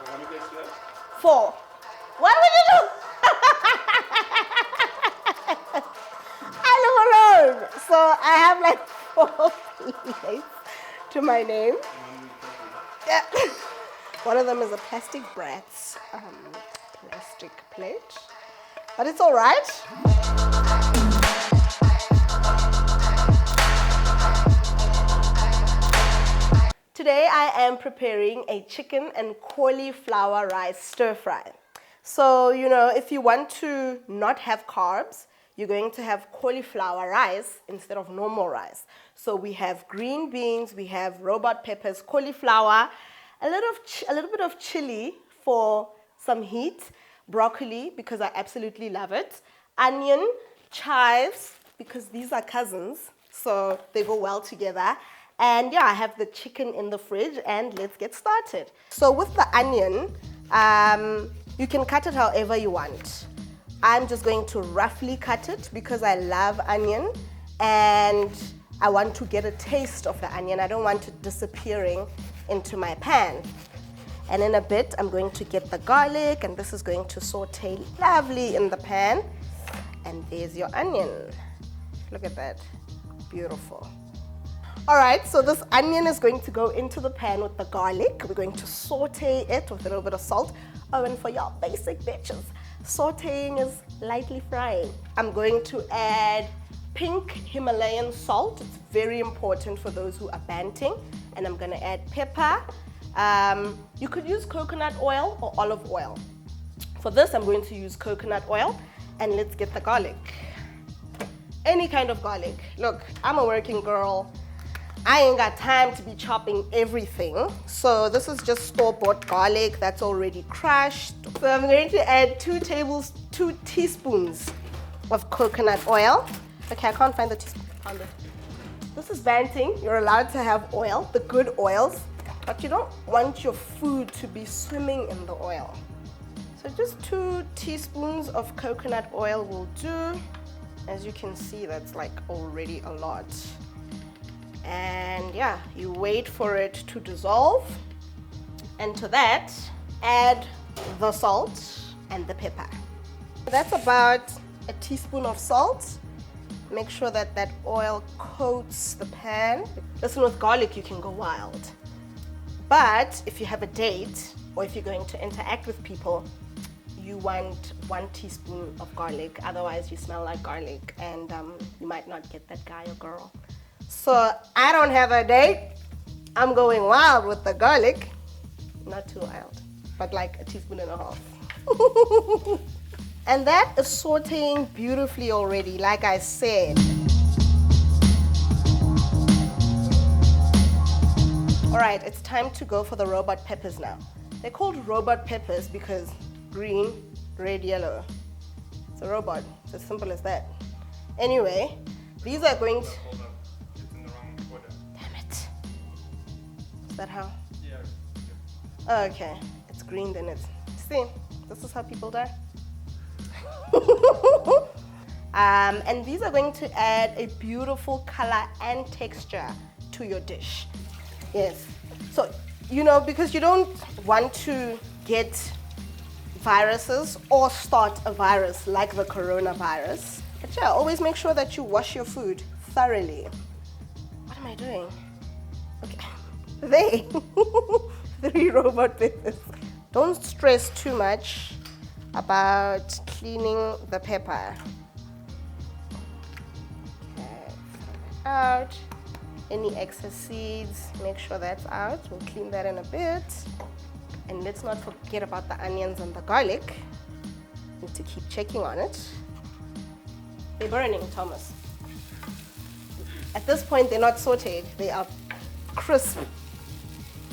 How many plates do you have? 4. What would you do? I live alone. So I have like 4 plates to my name. Yeah. One of them is a plastic Bratz plastic plate. But it's all right. Today I am preparing a chicken and cauliflower rice stir fry. So, if you want to not have carbs, you're going to have cauliflower rice instead of normal rice. So we have green beans, we have robot peppers, cauliflower, a little bit of chili for some heat, broccoli because I absolutely love it, onion, chives because these are cousins, so they go well together. And yeah, I have the chicken in the fridge and let's get started. So with the onion, you can cut it however you want. I'm just going to roughly cut it because I love onion and I want to get a taste of the onion. I don't want it disappearing into my pan. And in a bit, I'm going to get the garlic and this is going to saute lovely in the pan. And there's your onion. Look at that, beautiful. All right, so this onion is going to go into the pan with the garlic. We're going to saute it with a little bit of salt. Oh, and for y'all basic bitches, sauteing is lightly frying. I'm going to add pink Himalayan salt. It's very important for those who are banting. And I'm gonna add pepper. You could use coconut oil or olive oil. For this, I'm going to use coconut oil. And let's get the garlic. Any kind of garlic. Look, I'm a working girl. I ain't got time to be chopping everything. So this is just store-bought garlic that's already crushed. So I'm going to add 2 teaspoons of coconut oil. Okay, I can't find the teaspoon. Found it. This is banting. You're allowed to have oil, the good oils, but you don't want your food to be swimming in the oil. So just 2 teaspoons of coconut oil will do. As you can see, that's like already a lot. And yeah, you wait for it to dissolve. And to that, add the salt and the pepper. That's about a teaspoon of salt. Make sure that that oil coats the pan. Listen, with garlic, you can go wild. But if you have a date or if you're going to interact with people, you want 1 teaspoon of garlic. Otherwise, you smell like garlic and you might not get that guy or girl. So I don't have a date. I'm going wild with the garlic. Not too wild, but like a teaspoon and a half. And that is sauteing beautifully already, like I said. All right, it's time to go for the robot peppers now. They're called robot peppers because green, red, yellow. It's a robot. It's as simple as that. Anyway, these are going to... Is that how? Yeah. Oh, okay. It's green, then it's... See, this is how people die. And these are going to add a beautiful color and texture to your dish. Yes. So, because you don't want to get viruses or start a virus like the coronavirus. But yeah, always make sure that you wash your food thoroughly. What am I doing? Okay. They 3 robot peppers. Don't stress too much about cleaning the pepper. Okay, out. Any excess seeds, make sure that's out. We'll clean that in a bit. And let's not forget about the onions and the garlic. Need to keep checking on it. They're burning, Thomas. At this point, they're not sauteed. They are crisp.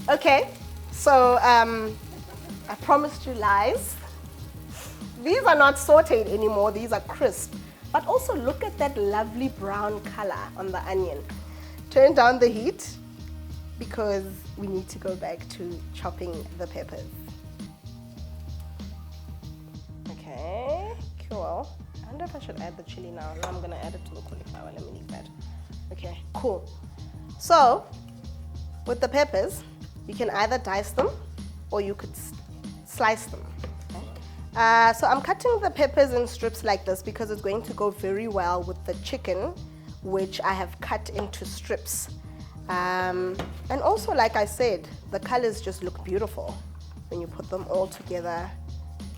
Okay, so I promised you lies. These are not sauteed anymore. These are crisp. But also look at that lovely brown color on the onion. Turn down the heat because we need to go back to chopping the peppers. Okay, cool. I wonder if I should add the chili now. No, I'm gonna add it to the cauliflower. Let me leave that. Okay, cool. So, with the peppers, you can either dice them or you could slice them. So I'm cutting the peppers in strips like this because it's going to go very well with the chicken, which I have cut into strips. And also, like I said, the colors just look beautiful when you put them all together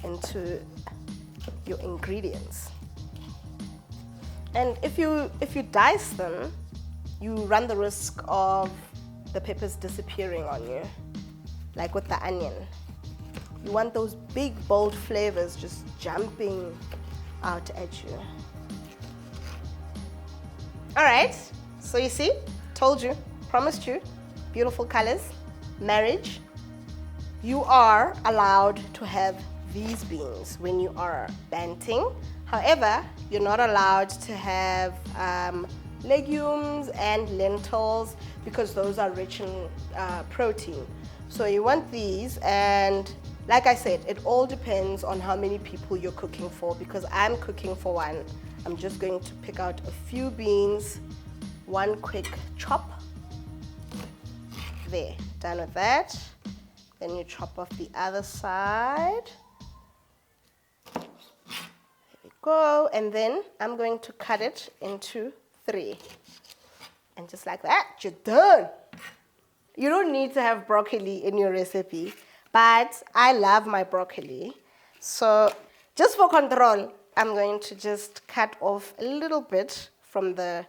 into your ingredients. And if you dice them, you run the risk of the peppers disappearing on you, like with the onion. You want those big, bold flavors just jumping out at you. All right, so you see, told you, promised you, beautiful colors, marriage. You are allowed to have these beans when you are banting. However, you're not allowed to have legumes and lentils because those are rich in protein. So you want these, and like I said, it all depends on how many people you're cooking for. Because I'm cooking for one, I'm just going to pick out a few beans, one quick chop. There, done with that. Then you chop off the other side. There we go. And then I'm going to cut it into 3. And just like that, you're done. You don't need to have broccoli in your recipe, but I love my broccoli. So just for control, I'm going to just cut off a little bit from the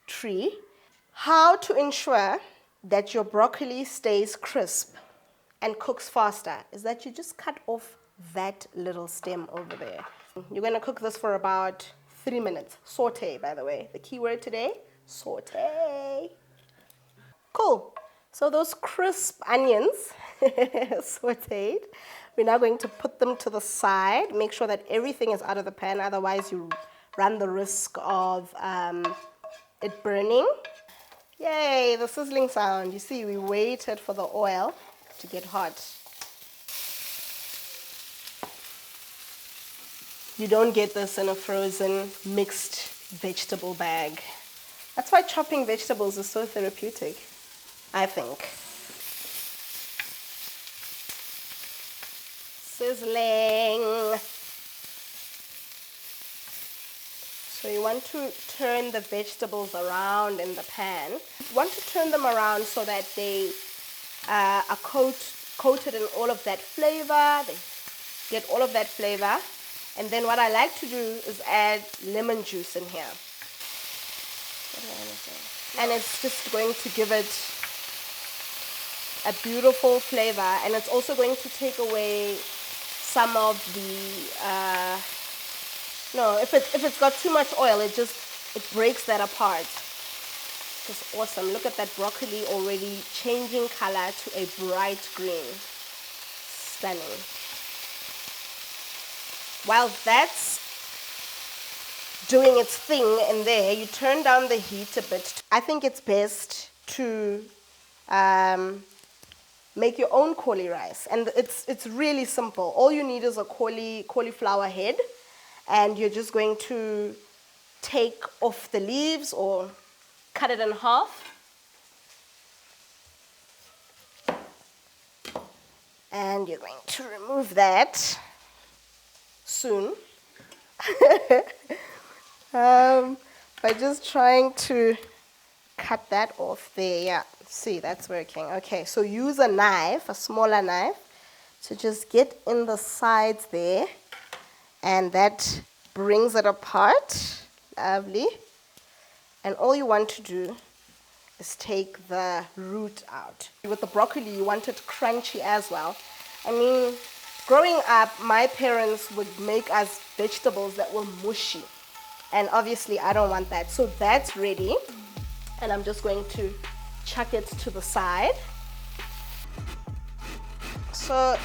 tree. How to ensure that your broccoli stays crisp and cooks faster is that you just cut off that little stem over there. You're going to cook this for about 3 minutes. Saute, by the way. The key word today, saute. Cool. So those crisp onions, sauteed, we're now going to put them to the side. Make sure that everything is out of the pan, otherwise you run the risk of it burning. Yay, the sizzling sound. You see, we waited for the oil to get hot. You don't get this in a frozen mixed vegetable bag. That's why chopping vegetables is so therapeutic, I think. Sizzling. So you want to turn the vegetables around in the pan. You want to turn them around so that they are coated in all of that flavor. They get all of that flavor. And then what I like to do is add lemon juice in here. And it's just going to give it a beautiful flavor, and it's also going to take away some of the if it's got too much oil, it breaks that apart. Just awesome. Look at that broccoli already changing color to a bright green. Stunning. While that's doing its thing in there, you turn down the heat a bit. I think it's best to make your own cauli rice, and it's really simple. All you need is a cauliflower head, and you're just going to take off the leaves or cut it in half. And you're going to remove that soon. By just trying to cut that off there. Yeah, see, that's working. Okay, so use a knife, a smaller knife, to just get in the sides there, and that brings it apart. Lovely. And all you want to do is take the root out. With the broccoli, you want it crunchy as well. I mean, growing up, my parents would make us vegetables that were mushy. And obviously, I don't want that. So that's ready. And I'm just going to chuck it to the side. So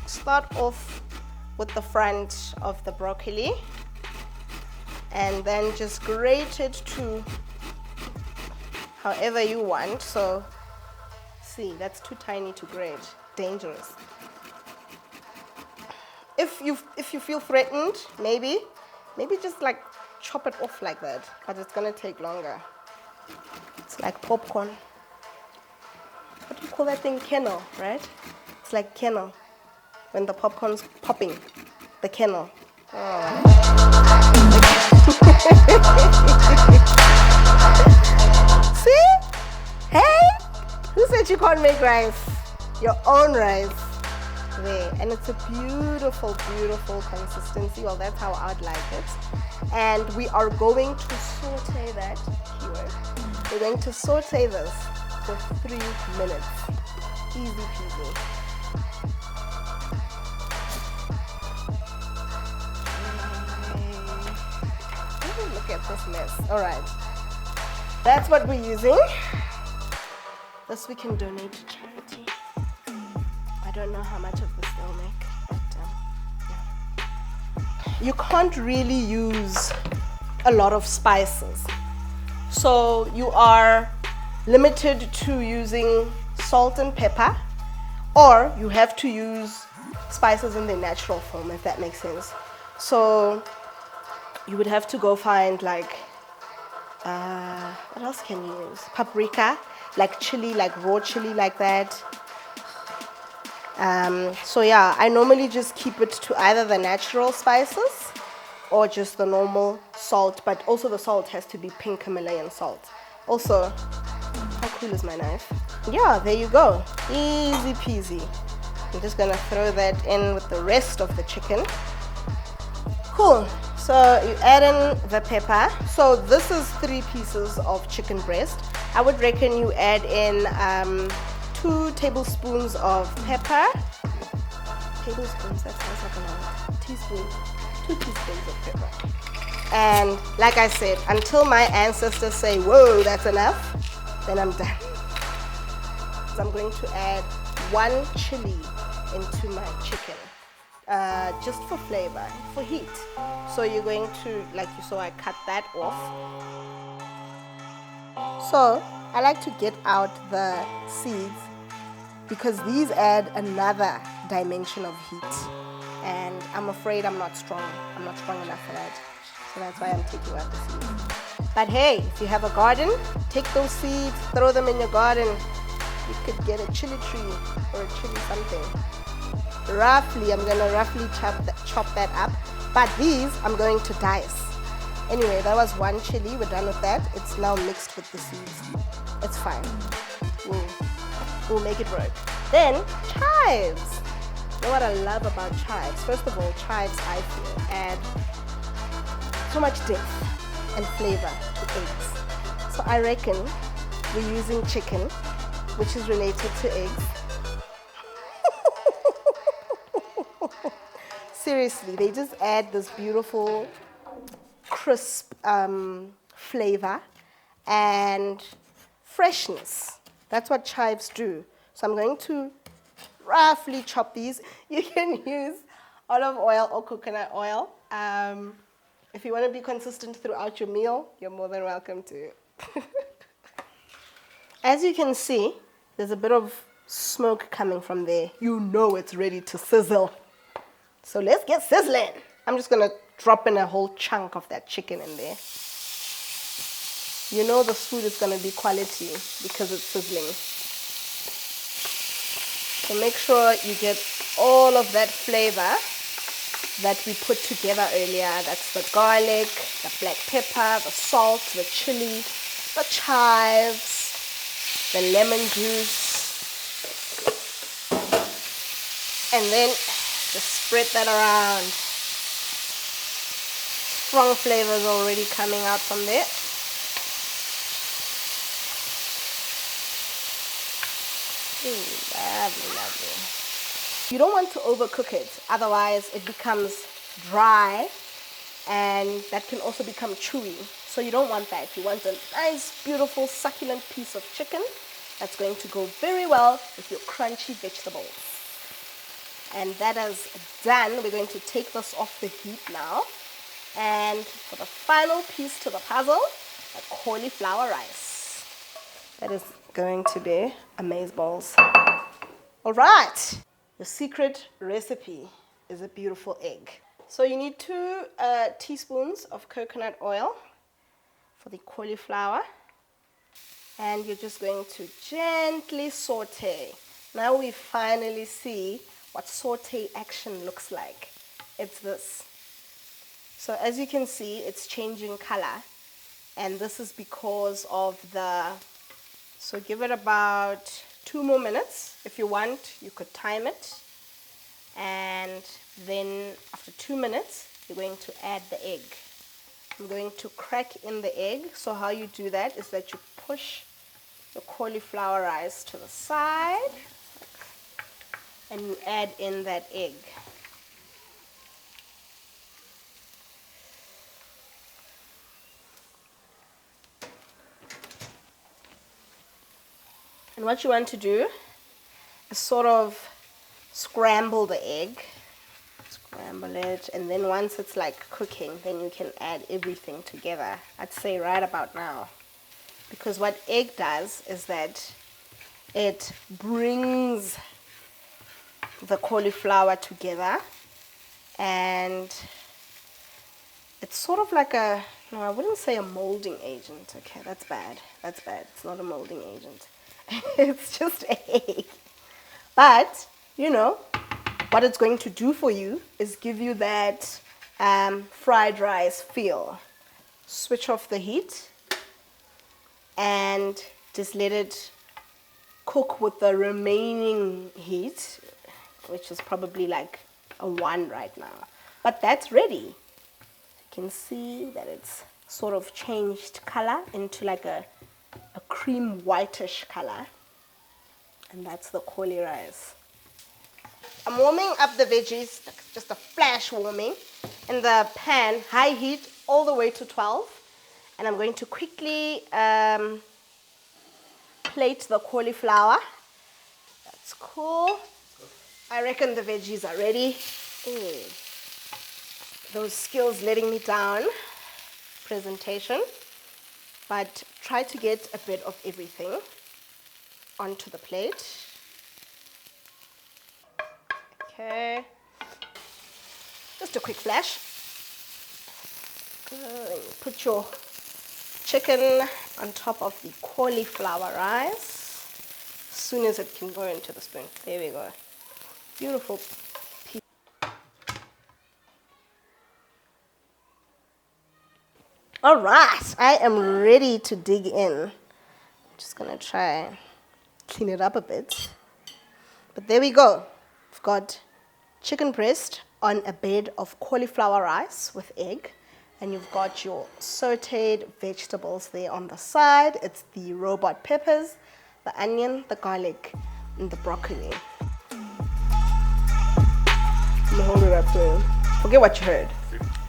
start off with the front of the broccoli. And then just grate it to however you want. So see, that's too tiny to grate. Dangerous. If you feel threatened, maybe just like chop it off like that, but it's gonna take longer. It's like popcorn. What do you call that thing? Kernel, right? It's like kernel. when the popcorn's popping, the kernel. Oh. See? Hey? Who said you can't make rice? Your own rice. There. And it's a beautiful, beautiful consistency. Well, that's how I'd like it. And we are going to saute that. Keyword. We're going to saute this for 3 minutes. Easy peasy. Look at this mess. All right. That's what we're using. This we can donate to charity. I don't know how much of this they'll make, but yeah. You can't really use a lot of spices. So you are limited to using salt and pepper, or you have to use spices in their natural form, if that makes sense. So you would have to go find like, what else can you use? Paprika, like chili, like raw chili like that. So yeah, I normally just keep it to either the natural spices or just the normal salt, but also the salt has to be pink Himalayan salt. Also, how cool is my knife? Yeah, there you go. Easy peasy. I'm just gonna throw that in with the rest of the chicken. Cool. So you add in the pepper. So this is 3 pieces of chicken breast. I would reckon you add in 2 tablespoons of pepper. Tablespoons, that sounds like a lot. Teaspoon. 2 teaspoons of pepper. And like I said, until my ancestors say, whoa, that's enough, then I'm done. So I'm going to add 1 chili into my chicken. Just for flavor, for heat. So you're going to, like you saw, I cut that off. So I like to get out the seeds because these add another dimension of heat. And I'm afraid I'm not strong. I'm not strong enough for that. So that's why I'm taking out the seeds. But hey, if you have a garden, take those seeds, throw them in your garden. You could get a chili tree or a chili something. Roughly, I'm going to roughly chop that up. But these, I'm going to dice. Anyway, that was 1 chili. We're done with that. It's now mixed with the seeds. It's fine. We'll make it work. Then, chives. You know what I love about chives? First of all, chives, I feel, add so much depth and flavor to eggs. So I reckon we're using chicken, which is related to eggs. Seriously, they just add this beautiful, crisp flavor and freshness. That's what chives do. So I'm going to roughly chop these. You can use olive oil or coconut oil. If you want to be consistent throughout your meal, you're more than welcome to. As you can see, there's a bit of smoke coming from there. You know it's ready to sizzle. So let's get sizzling. I'm just gonna drop in a whole chunk of that chicken in there. You know this food is gonna be quality because it's sizzling. So make sure you get all of that flavor that we put together earlier. That's the garlic, the black pepper, the salt, the chili, the chives, the lemon juice. And then just spread that around. Strong flavors already coming out from there. Ooh, lovely, lovely. You don't want to overcook it, otherwise it becomes dry and that can also become chewy. So you don't want that. You want a nice, beautiful, succulent piece of chicken that's going to go very well with your crunchy vegetables. And that is done. We're going to take this off the heat now. And for the final piece to the puzzle, a cauliflower rice. That is going to be amazeballs. All right. The secret recipe is a beautiful egg. So you need 2 teaspoons of coconut oil for the cauliflower. And you're just going to gently saute. Now we finally see what saute action looks like. It's this. So as you can see, it's changing color, and this is because of the, so give it about 2 more minutes. If you want, you could time it, and then after 2 minutes, you're going to add the egg. I'm going to crack in the egg. So how you do that is that you push the cauliflower rice to the side, and you add in that egg. And what you want to do is sort of scramble the egg. Scramble it, and then once it's like cooking, then you can add everything together. I'd say right about now. Because what egg does is that it brings the cauliflower together, and it's sort of like a, no, I wouldn't say a molding agent. Okay, that's bad. That's bad. It's not a molding agent. It's just egg. But, you know, what it's going to do for you is give you that fried rice feel. Switch off the heat and just let it cook with the remaining heat, which is probably like a 1 right now. But that's ready. You can see that it's sort of changed color into like a cream whitish color, and that's the cauli rice. I'm warming up the veggies, just a flash warming, in the pan, high heat all the way to 12, and I'm going to quickly plate the cauliflower. That's cool. I reckon the veggies are ready. Those skills letting me down. Presentation. But try to get a bit of everything onto the plate. Okay. Just a quick flash. Put your chicken on top of the cauliflower rice. As soon as it can go into the spoon. There we go. Beautiful piece. All right, I am ready to dig in. Just gonna try clean it up a bit. But there we go. We've got chicken breast on a bed of cauliflower rice with egg. And you've got your sauteed vegetables there on the side. It's the robot peppers, the onion, the garlic, and the broccoli. I'm hungry right there. Forget what you heard.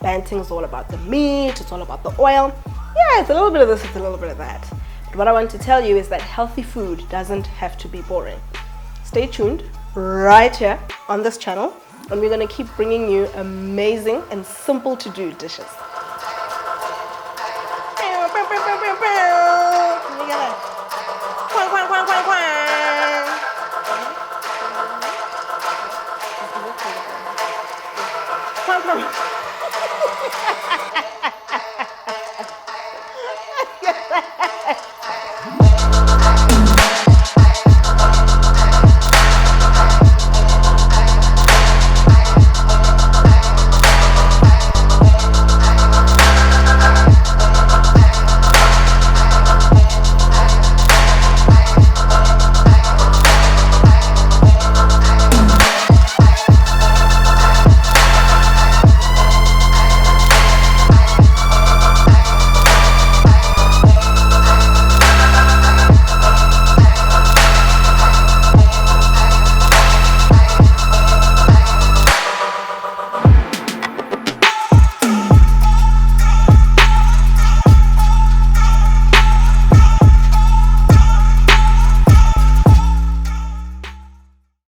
Banting is all about the meat, it's all about the oil. Yeah, it's a little bit of this, it's a little bit of that. But what I want to tell you is that healthy food doesn't have to be boring. Stay tuned right here on this channel, and we're going to keep bringing you amazing and simple to do dishes.